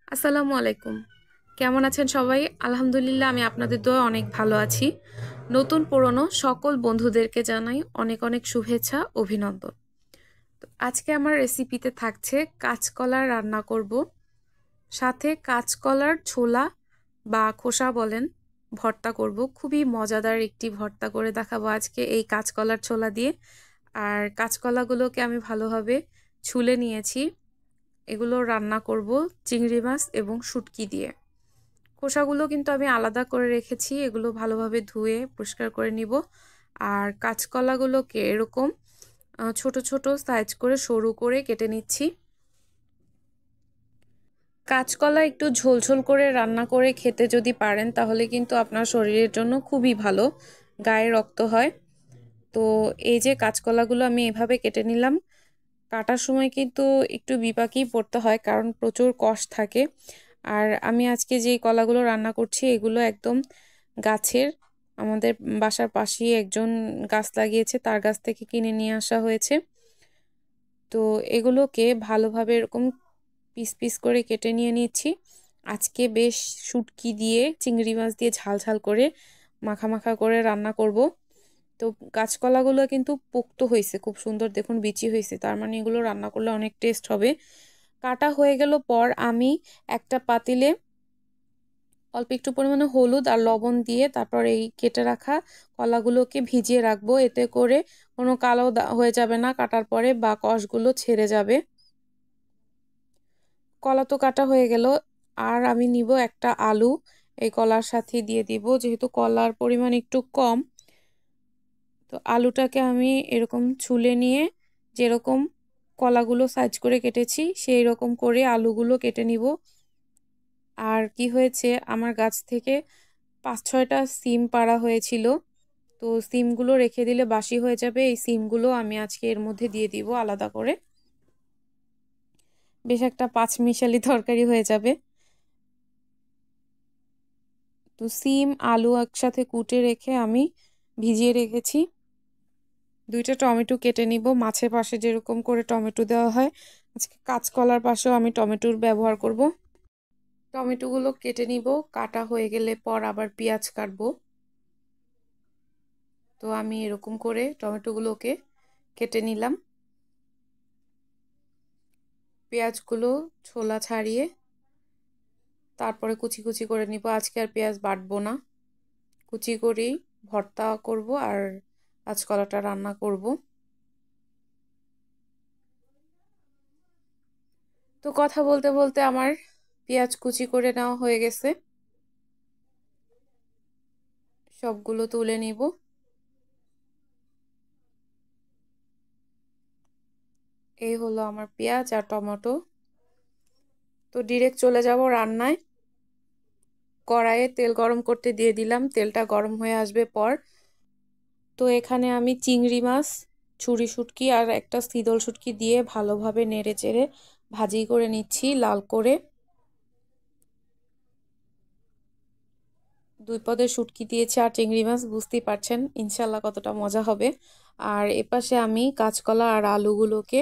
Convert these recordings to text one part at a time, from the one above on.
আসসালামু আলাইকুম। কেমন আছেন সবাই? আলহামদুলিল্লাহ আমি আপনাদের দোয়ায় অনেক ভালো আছি। নতুন পুরনো সকল বন্ধুদেরকে জানাই অনেক অনেক শুভেচ্ছা, অভিনন্দন। তো আজকে আমার রেসিপিতে থাকছে কাঁচকলা রান্না করব। সাথে কাঁচকলার ছোলা বা খোসা বলেন ভর্তা করব। খুবই মজাদার একটি ভর্তা করে দেখাবো আজকে এই কাঁচকলার ছোলা দিয়ে। আর কাঁচকলাগুলোকে আমি ভালোভাবে ছুলে নিয়েছি। এগুলো রান্না করব চিংড়ি মাছ এবং শুটকি দিয়ে। খোসাগুলো কিন্তু আমি আলাদা করে রেখেছি, এগুলো ভালোভাবে ধুয়ে পরিষ্কার করে নিব। আর কাঁচকলাগুলোকে এরকম ছোট ছোট সাইজ করে সরু করে কেটে নিচ্ছি। কাঁচকলা একটু ঝোলঝোল করে রান্না করে খেতে যদি পারেন তাহলে কিন্তু আপনার শরীরের জন্য খুবই ভালো, গায়ে রক্ত হয়। তো এই যে কাঁচকলাগুলো আমি এভাবে কেটে নিলাম। কাটার সময় কিন্তু একটু বিপাকেই পড়তে হয় কারণ প্রচুর কষ থাকে। আর আমি আজকে যে কলাগুলো রান্না করছি এগুলো একদম গাছের, আমাদের বাসার পাশেই একজন গাছ লাগিয়েছে, তার গাছ থেকে কিনে নিয়ে আসা হয়েছে। তো এগুলোকে ভালোভাবে এরকম পিস পিস করে কেটে নিয়ে নিচ্ছি। আজকে বেশ শুটকি দিয়ে চিংড়ি মাছ দিয়ে ঝাল ঝাল করে মাখা মাখা করে রান্না করব। তো কাঁচকলাগুলো কিন্তু পোক্ত হয়েছে, খুব সুন্দর দেখুন বিচি হয়েছে, তার মানে এগুলো রান্না করলে অনেক টেস্ট হবে। কাটা হয়ে গেল পর আমি একটা পাতিলে অল্প একটু পরিমাণে হলুদ আর লবণ দিয়ে তারপর এই কেটে রাখা কলাগুলোকে ভিজিয়ে রাখবো, এতে করে কোনো কালো হয়ে যাবে না কাটার পরে, বা কষগুলো ছেড়ে যাবে। কলা তো কাটা হয়ে গেল। আর আমি নিব একটা আলু, এই কলার সাথে দিয়ে দিব, যেহেতু কলার পরিমাণ একটু কম। তো আলুটাকে আমি এরকম ছুলে নিয়ে যেরকম কলাগুলো সাইজ করে কেটেছি সেই রকম করে আলুগুলো কেটে নিব। আর কি হয়েছে, আমার গাছ থেকে 5-6টা সিম পাড়া হয়েছিল। তো সিমগুলো রেখে দিলে বাসি হয়ে যাবে, এই সিমগুলো আমি আজকে এর মধ্যে দিয়ে দিব আলাদা করে। বেশ একটা পাঁচমিশালি তরকারি হয়ে যাবে। তো সিম আলু একসাথে কুটে রেখে আমি ভিজিয়ে রেখেছি। 2টা টমেটো কেটে নিব, মাছের পাশে যেরকম করে টমেটো দেওয়া হয় আজকে কাঁচকলার পাশেও আমি টমেটোর ব্যবহার করব। টমেটোগুলো কেটে নিব, কাটা হয়ে গেলে পর আবার পেঁয়াজ কাটবো। তো আমি এরকম করে টমেটোগুলোকে কেটে নিলাম। পেঁয়াজগুলো ছোলা ছাড়িয়ে তারপরে কুচি কুচি করে নিব। আজকে আর পেঁয়াজ বাটবো না, কুচি করেই ভর্তা করব আর কাঁচকলাটা রান্না করব। তো কথা বলতে বলতে আমার পেঁয়াজ কুচি করে নেওয়া হয়ে গেছে, সবগুলো তুলে নিব। এই হলো আমার পেঁয়াজ আর টমেটো। তো ডিরেক্ট চলে যাব রান্নায়। কড়াইয়ে তেল গরম করতে দিয়ে দিলাম, তেলটা গরম হয়ে আসবে পর তো এখানে আমি চিংড়ি মাছ, ছুরি শুটকি আর একটা শীতল শুটকি দিয়ে ভালোভাবে নেড়ে চেড়ে ভাজি করে নিচ্ছি লাল করে। 2 পদের শুটকি দিয়েছি আর চিংড়ি মাছ, বুঝতেই পারছেন ইনশাল্লাহ কতটা মজা হবে। আর এপাশে আমি কাঁচকলা আর আলুগুলোকে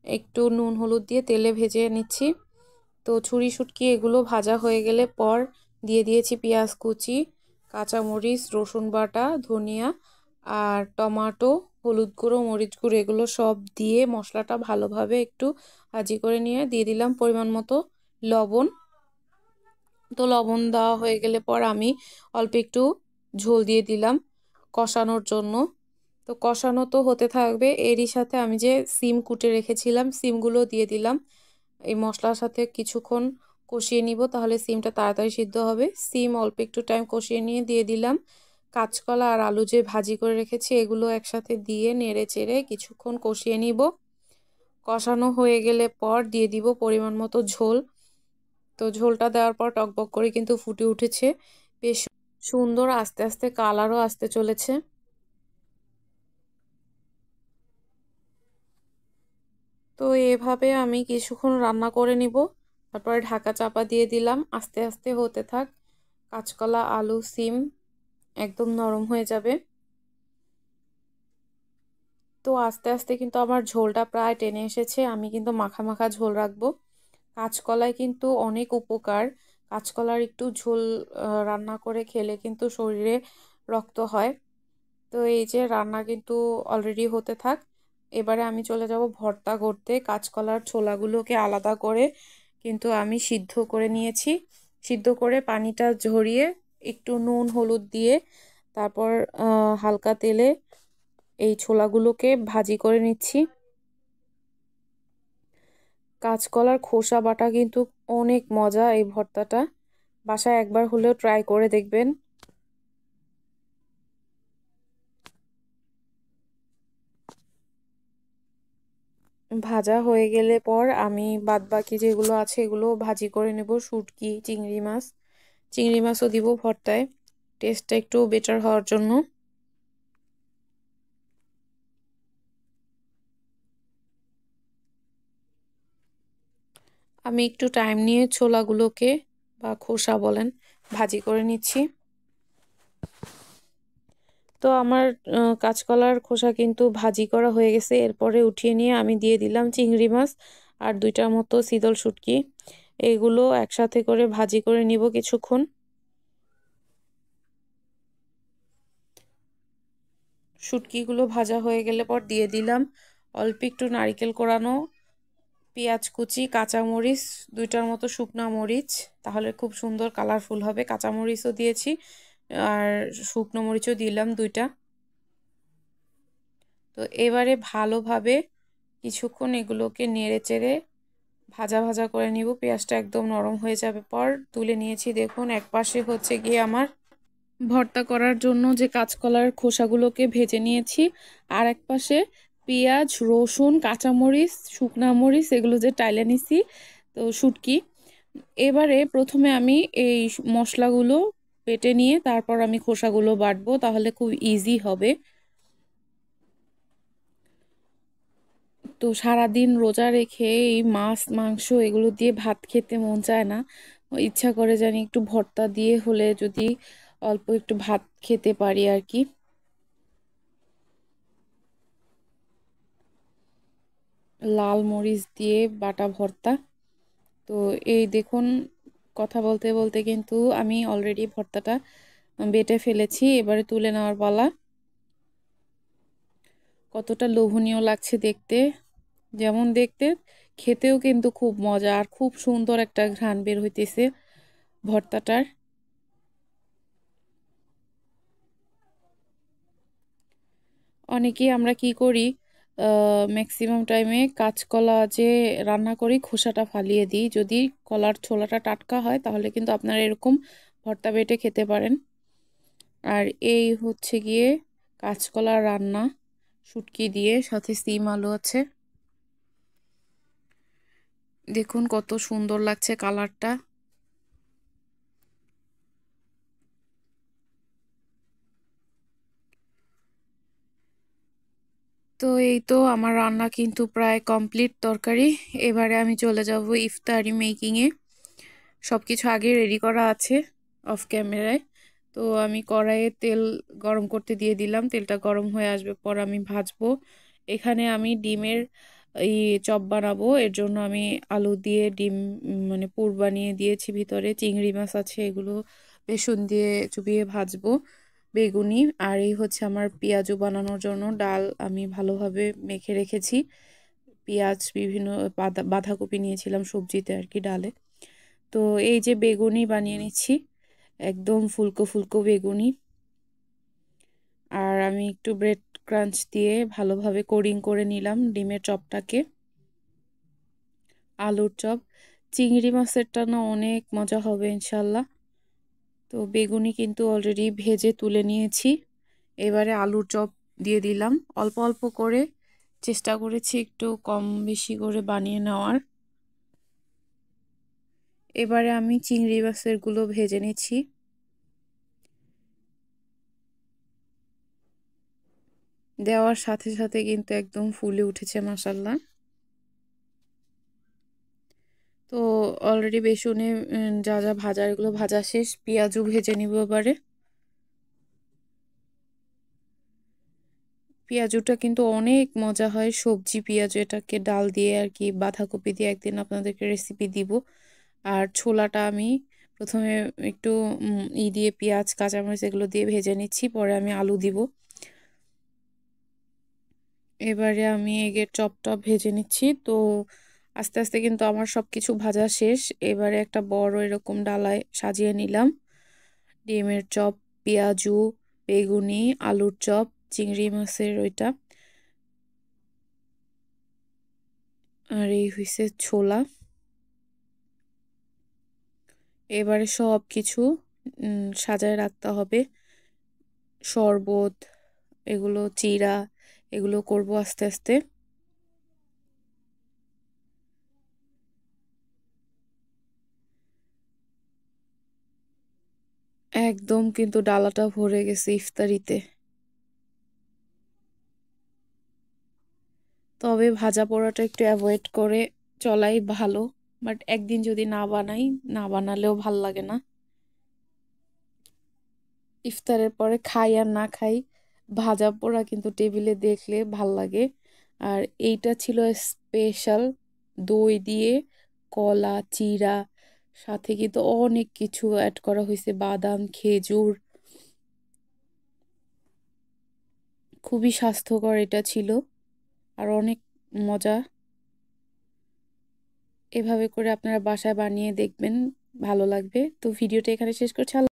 একটু নুন হলুদ দিয়ে তেলে ভেজে নিচ্ছি। তো ছুরি শুটকি এগুলো ভাজা হয়ে গেলে পর দিয়ে দিয়েছি পেঁয়াজ কুচি, কাঁচামরিচ, রসুন বাটা, ধনিয়া আর টমেটো, হলুদ গুঁড়ো, মরিচ গুঁড়ো, এগুলো সব দিয়ে মশলাটা ভালোভাবে একটু ভাজি করে নিয়ে দিয়ে দিলাম পরিমাণ মতো লবণ। তো লবণ দেওয়া হয়ে গেলে পর আমি অল্প একটু ঝোল দিয়ে দিলাম কষানোর জন্য। তো কষানো তো হতে থাকবে, এরই সাথে আমি যে সিম কুটে রেখেছিলাম সিমগুলো দিয়ে দিলাম। এই মশলার সাথে কিছুক্ষণ কষিয়ে নিব, তাহলে সিমটা তাড়াতাড়ি সিদ্ধ হবে। সিম অল্প একটু টাইম কষিয়ে নিয়ে দিয়ে দিলাম কাঁচকলা আর আলু যে ভাজি করে রেখেছি, এগুলো একসাথে দিয়ে নেড়ে চেড়ে কিছুক্ষণ কষিয়ে নিব। কষানো হয়ে গেলে পর দিয়ে দিব পরিমাণ মতো ঝোল। তো ঝোলটা দেওয়ার পর টকবক করে কিন্তু ফুটে উঠেছে, বেশ সুন্দর, আস্তে আস্তে কালারও আসতে চলেছে। তো এভাবে আমি কিছুক্ষণ রান্না করে নিব, তারপরে ঢাকা চাপা দিয়ে দিলাম, আস্তে আস্তে হতে থাক। কাঁচকলা আলু সিম একদম নরম হয়ে যাবে। তো আস্তে আস্তে কিন্তু আমার ঝোলটা প্রায় টেনে এসেছে, আমি কিন্তু মাখা মাখা ঝোল রাখবো। কাঁচকলায় কিন্তু অনেক উপকার। কাঁচকলার একটু ঝোল রান্না করে খেলে কিন্তু শরীরে রক্ত হয়। তো এই যে রান্না কিন্তু অলরেডি হতে থাক। এবারে আমি চলে যাব ভর্তা করতে। কাঁচকলার ছোলাগুলোকে আলাদা করে কিন্তু আমি সিদ্ধ করে নিয়েছি। সিদ্ধ করে পানিটা ঝরিয়ে একটু নুন হলুদ দিয়ে তারপর হালকা তেলে এই ছোলাগুলোকে ভাজি করে নিচ্ছি। কাঁচকলার খোসা বাটা কিন্তু অনেক মজা এই ভর্তাটা। বাসায় একবার হলেও ট্রাই করে দেখবেন। ভাজা হয়ে গেলে পর আমি বাদবাকি যেগুলো আছে এগুলো ভাজি করে নেব। শুটকি, চিংড়ি মাছ, চিংড়ি মাছও দিব ভর্তায় টেস্টটা একটু বেটার হওয়ার জন্য। আমি একটু টাইম নিয়ে ছোলাগুলোকে বা খোসা বলেন ভাজি করে নিচ্ছি। তো আমার কাঁচকলার খোসা কিন্তু ভাজি করা হয়ে গেছে। এরপরে উঠিয়ে নিয়ে আমি দিয়ে দিলাম চিংড়ি মাছ আর দুইটার মতো শীতল শুটকি। এগুলো একসাথে করে ভাজি করে নিব কিছুক্ষণ। শুটকিগুলো ভাজা হয়ে গেলে পর দিয়ে দিলাম অল্প একটু নারকেল কোড়ানো, পেঁয়াজ কুচি, কাঁচামরিচ, দুইটার মতো শুকনা মরিচ, তাহলে খুব সুন্দর কালারফুল হবে। কাঁচামরিচও দিয়েছি আর শুকনো মরিচও দিলাম দুইটা। তো এবারে ভালোভাবে কিছুক্ষণ এগুলোকে নেড়ে চেড়ে ভাজা ভাজা করে নিব। পেঁয়াজটা একদম নরম হয়ে যাবে পর তুলে নিয়েছি। দেখুন একপাশে হচ্ছে গিয়ে আমার ভর্তা করার জন্য যে কাঁচকলার খোসাগুলোকে ভেজে নিয়েছি, আর এক পাশে পেঁয়াজ, রসুন, কাঁচামরিচ, শুকনা মরিচ এগুলো যে টাইলে নিছি, তো শুটকি। এবারে প্রথমে আমি এই মশলাগুলো বেটে নিয়ে তারপর আমি খোসাগুলো বাটবো, তাহলে খুব ইজি হবে। তো সারাদিন রোজা রেখে এই মাছ মাংস এগুলো দিয়ে ভাত খেতে মন চায় না। ইচ্ছা করে জানি একটু ভর্তা দিয়ে হলে যদি অল্প একটু ভাত খেতে পারি আর কি। লাল মরিচ দিয়ে বাটা ভর্তা। তো এই দেখুন, কথা বলতে বলতে কিন্তু আমি অলরেডি ভর্তাটা বেটে ফেলেছি। এবারে তুলে নেওয়ার পালা। কতটা লোভনীয় লাগছে দেখতে, যেমন দেখতে খেতেও কিন্তু খুব মজা আর খুব সুন্দর একটা ঘ্রাণ বের হইতেছে ভর্তাটার। অনেকেই আমরা কি করি, ম্যাক্সিমাম টাইমে কাঁচকলা যে রান্না করি খোসাটা ফালিয়ে দিই। যদি কলার ছোলাটা টাটকা হয় তাহলে কিন্তু আপনারা এরকম ভর্তা বেটে খেতে পারেন। আর এই হচ্ছে গিয়ে কাঁচকলা রান্না শুটকি দিয়ে, সাথে সিম আলু আছে। দেখুন কত সুন্দর লাগছে কালারটা। তো এই তো আমার রান্না কিন্তু প্রায় কমপ্লিট তরকারি। এবারে আমি চলে যাব ইফতারি মেকিংয়ে। সব কিছু আগে রেডি করা আছে অফ ক্যামেরায়। তো আমি কড়াইয়ে তেল গরম করতে দিয়ে দিলাম। তেলটা গরম হয়ে আসবে পর আমি ভাজবো। এখানে আমি ডিমের এই চপ বানাবো। এর জন্য আমি আলু দিয়ে ডিম মানে পুর বানিয়ে দিয়েছি। ভিতরে চিংড়ি মাছ আছে, এগুলো বেসন দিয়ে চুবিয়ে ভাজবো। বেগুনি আর এই হচ্ছে আমার পেঁয়াজু বানানোর জন্য ডাল আমি ভালোভাবে মেখে রেখেছি। পেঁয়াজ বিভিন্ন বাঁধাকপি নিয়েছিলাম সবজিতে আর কি, ডালে। তো এই যে বেগুনি বানিয়ে নিচ্ছি, একদম ফুলকো ফুলকো বেগুনি। আর আমি একটু ব্রেড ক্রাঞ্চ দিয়ে ভালোভাবে কোডিং করে নিলাম ডিমের চপটাকে। আলুর চপ, চিংড়ি মাছেরটা না অনেক মজা হবে ইনশাল্লাহ। তো বেগুনি কিন্তু অলরেডি ভেজে তুলে নিয়েছি। এবারে আলুর চপ দিয়ে দিলাম অল্প অল্প করে। চেষ্টা করেছি একটু কম বেশি করে বানিয়ে নেওয়ার। এবারে আমি চিংড়ি মাছের গুলো ভেজে নিচ্ছি। দেওয়ার সাথে সাথে কিন্তু একদম ফুলে উঠেছে মাসাল্লাহ। তো অলরেডি বেসনে যা যা ভাজা এগুলো ভাজা শেষ। পেঁয়াজও ভেজে নিব এবারে। পেঁয়াজুটা কিন্তু অনেক মজা হয়, সবজি পেঁয়াজু, এটাকে ডাল দিয়ে আর কি, বাঁধাকপি দিয়ে একদিন আপনাদেরকে রেসিপি দিব। আর ছোলাটা আমি প্রথমে একটু দিয়ে পেঁয়াজ কাঁচামরিচ এগুলো দিয়ে ভেজে নিচ্ছি, পরে আমি আলু দিব। এবারে আমি এগের চপটা ভেজে নিচ্ছি। তো আস্তে আস্তে কিন্তু আমার সব কিছু ভাজা শেষ। এবারে একটা বড় এরকম ডালায় সাজিয়ে নিলাম ডিমের চপ, পেঁয়াজু, বেগুনি, আলুর চপ, চিংড়ি মাছের ওইটা, আর এই হইছে ছোলা। এবারে সব কিছু সাজায় রাখতে হবে। শরবত, এগুলো চিড়া, এগুলো করব আস্তে আস্তে। একদম কিন্তু ডালাটা ভরে গেছে ইফতারিতে। তবে ভাজা পোড়াটা একটু অ্যাভয়েড করে চলাই ভালো, বাট একদিন যদি না বানাই, না বানালেও ভাল লাগে না। ইফতারের পরে খাই আর না খাই, ভাজা পোড়া কিন্তু টেবিলে দেখলে ভাল লাগে। আর এইটা ছিল স্পেশাল, দই দিয়ে, কলা, চিড়া, সাথে কিন্তু অনেক কিছু অ্যাড করা হয়েছে, বাদাম, খেজুর। খুবই স্বাস্থ্যকর এটা ছিল, আর অনেক মজা। এভাবে করে আপনারা বাসায় বানিয়ে দেখবেন, ভালো লাগবে। তো ভিডিওটা এখানে শেষ করছি।